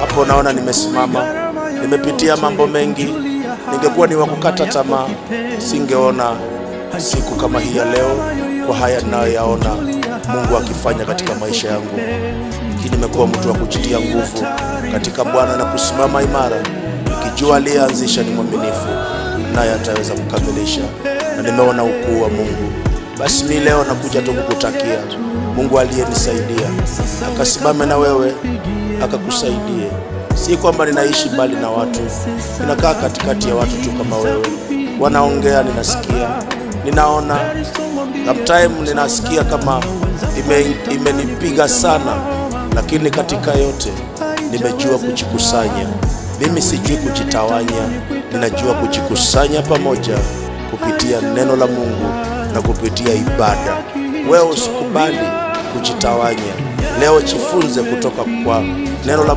hapo naona nimesimama. Nimepitia mambo mengi. Ningekuwa ni wakukata tamaa, singeona siku kama hii ya leo, kwa haya ninayoyaona Mungu akifanya katika maisha yangu. Lakini nimekuwa mtu wa kujitia nguvu katika Bwana na kusimama imara, nikijua aliyeanzisha ni mwaminifu, naye ataweza kukamilisha, na nimeona ukuu wa Mungu. Basi mimi leo nakuja tu kukutakia Mungu aliyenisaidia akasimame na wewe, akakusaidie. Si kwamba ninaishi mbali na watu, ninakaa katikati ya watu tu kama wewe. Wanaongea, ninasikia, ninaona. Sometimes ninasikia kama imenipiga sana, lakini katika yote nimejua kujikusanya. Mimi sijui kujitawanya, ninajua kujikusanya pamoja kupitia neno la Mungu na kupitia ibada. Wewe usikubali kujitawanya. Leo jifunze kutoka kwa neno la